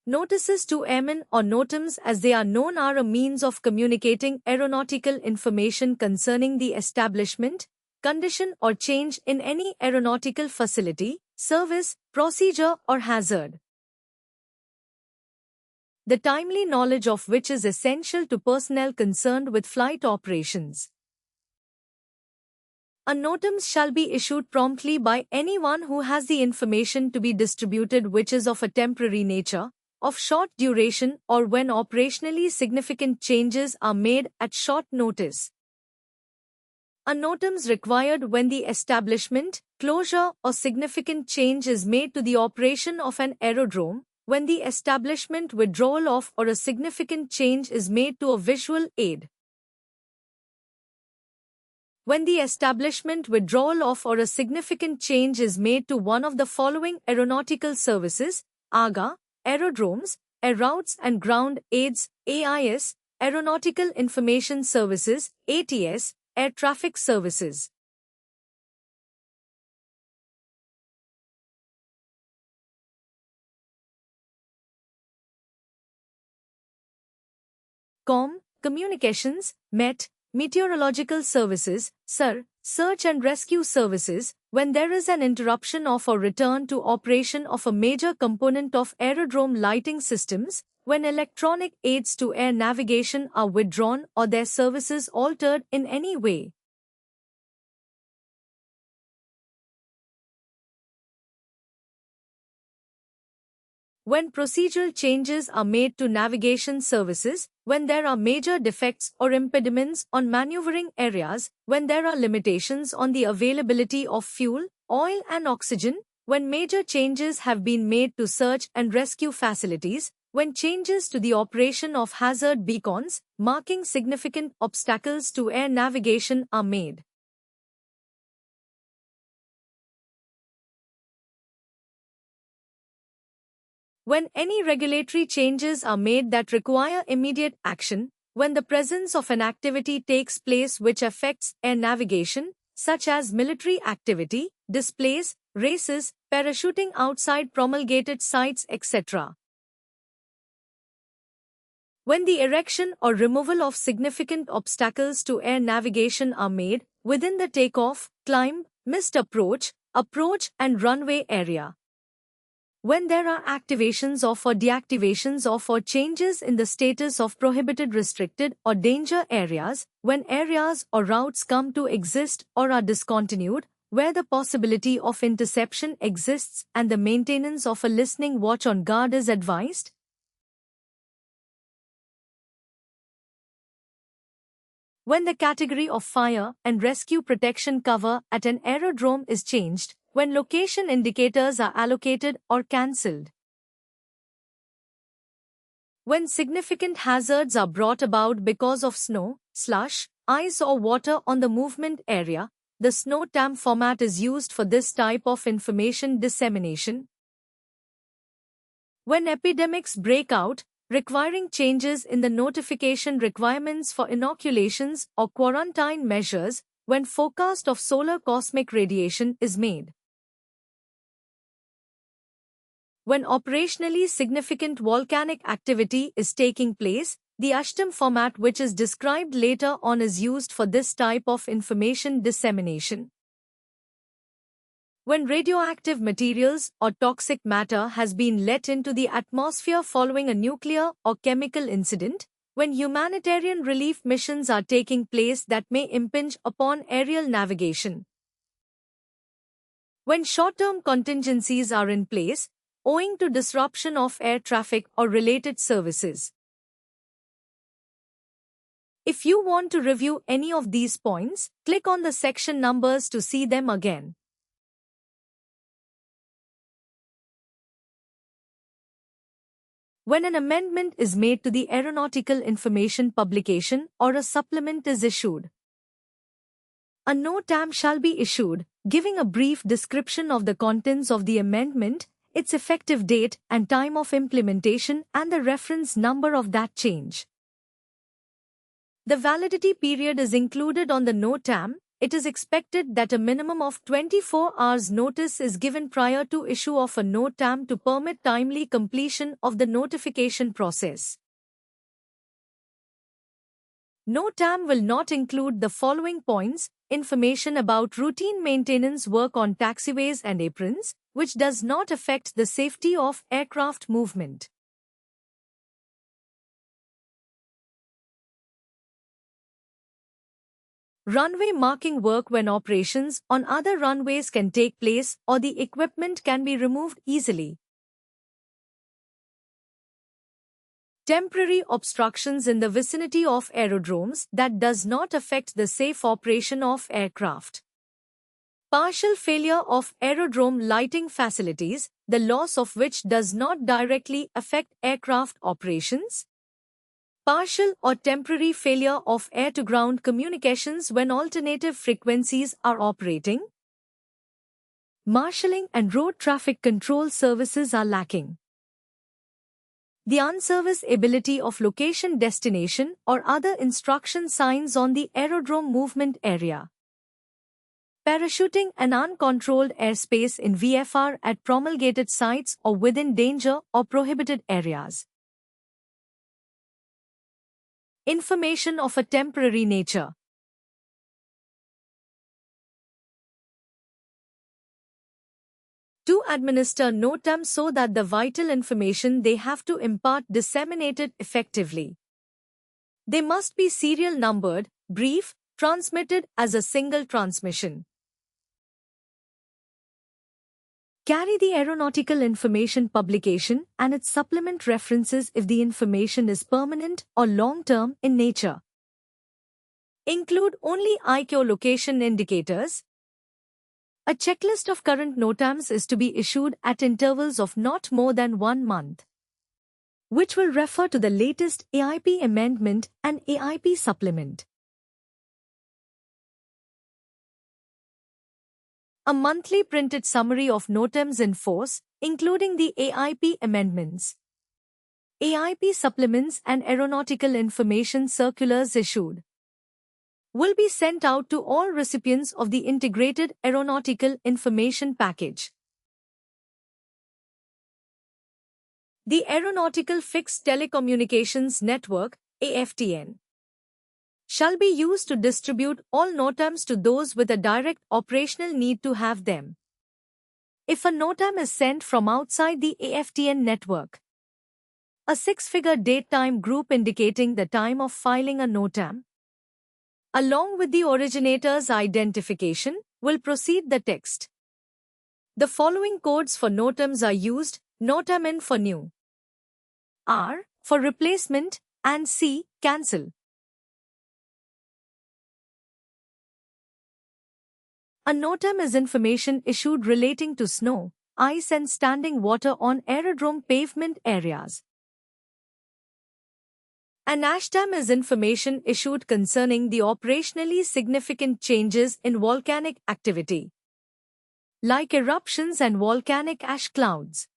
Notices to airmen or NOTAMs as they are known are a means of communicating aeronautical information concerning the establishment, condition or change in any aeronautical facility, service, procedure or hazard. The timely knowledge of which is essential to personnel concerned with flight operations. A NOTAMs shall be issued promptly by anyone who has the information to be distributed which is of a temporary nature, of short duration or when operationally significant changes are made at short notice. A NOTAMs required when the establishment, closure or significant change is made to the operation of an aerodrome, when the establishment withdrawal of or a significant change is made to a visual aid. When the establishment withdrawal of or a significant change is made to one of the following aeronautical services, AGA, aerodromes, air routes and ground aids, AIS, aeronautical information services, ATS, air traffic services. Communications, MET, meteorological services, SIR, search and rescue services, when there is an interruption of or return to operation of a major component of aerodrome lighting systems, when electronic aids to air navigation are withdrawn or their services altered in any way. When procedural changes are made to navigation services, when there are major defects or impediments on maneuvering areas, when there are limitations on the availability of fuel, oil and oxygen, when major changes have been made to search and rescue facilities, when changes to the operation of hazard beacons, marking significant obstacles to air navigation are made. When any regulatory changes are made that require immediate action, when the presence of an activity takes place which affects air navigation, such as military activity, displays, races, parachuting outside promulgated sites, etc. When the erection or removal of significant obstacles to air navigation are made within the takeoff, climb, missed approach, and runway area. When there are activations of or deactivations of or changes in the status of prohibited, restricted or danger areas, when areas or routes come to exist or are discontinued, where the possibility of interception exists and the maintenance of a listening watch on guard is advised. When the category of fire and rescue protection cover at an aerodrome is changed, when location indicators are allocated or cancelled. When significant hazards are brought about because of snow, slush, ice or water on the movement area, the SNOTAM format is used for this type of information dissemination. When epidemics break out, requiring changes in the notification requirements for inoculations or quarantine measures, when forecast of solar cosmic radiation is made. When operationally significant volcanic activity is taking place, the ASHTM format which is described later on is used for this type of information dissemination. When radioactive materials or toxic matter has been let into the atmosphere following a nuclear or chemical incident, when humanitarian relief missions are taking place that may impinge upon aerial navigation. When short-term contingencies are in place, owing to disruption of air traffic or related services. If you want to review any of these points, click on the section numbers to see them again. When an amendment is made to the aeronautical information publication or a supplement is issued, a NOTAM shall be issued, giving a brief description of the contents of the amendment, its effective date and time of implementation and the reference number of that change. The validity period is included on the NOTAM. it is expected that a minimum of 24 hours notice is given prior to issue of a NOTAM to permit timely completion of the notification process. NOTAM will not include the following points: information about routine maintenance work on taxiways and aprons, which does not affect the safety of aircraft movement. Runway marking work when operations on other runways can take place or the equipment can be removed easily. Temporary obstructions in the vicinity of aerodromes that does not affect the safe operation of aircraft. Partial failure of aerodrome lighting facilities, the loss of which does not directly affect aircraft operations. Partial or temporary failure of air-to-ground communications when alternative frequencies are operating. Marshalling and road traffic control services are lacking. The unserviceability of location destination or other instruction signs on the aerodrome movement area. Parachuting and uncontrolled airspace in VFR at promulgated sites or within danger or prohibited areas. Information of a temporary nature. To administer NOTAM so that the vital information they have to impart disseminated effectively. They must be serial numbered, brief, transmitted as a single transmission. Carry the aeronautical information publication and its supplement references if the information is permanent or long-term in nature. Include only echolocation indicators. A checklist of current NOTAMs is to be issued at intervals of not more than 1 month, which will refer to the latest AIP amendment and AIP supplement. A monthly printed summary of NOTAMs in force, including the AIP amendments, AIP supplements and aeronautical information circulars issued, will be sent out to all recipients of the Integrated Aeronautical Information Package. The Aeronautical Fixed Telecommunications Network, AFTN, shall be used to distribute all NOTAMs to those with a direct operational need to have them. If a NOTAM is sent from outside the AFTN network, a 6-figure date-time group indicating the time of filing a NOTAM, along with the originator's identification, will precede the text. The following codes for NOTAMs are used: NOTAM in for new, R for replacement, and C, cancel. A NOTAM is information issued relating to snow, ice and standing water on aerodrome pavement areas. An ASHTAM is information issued concerning the operationally significant changes in volcanic activity, like eruptions and volcanic ash clouds.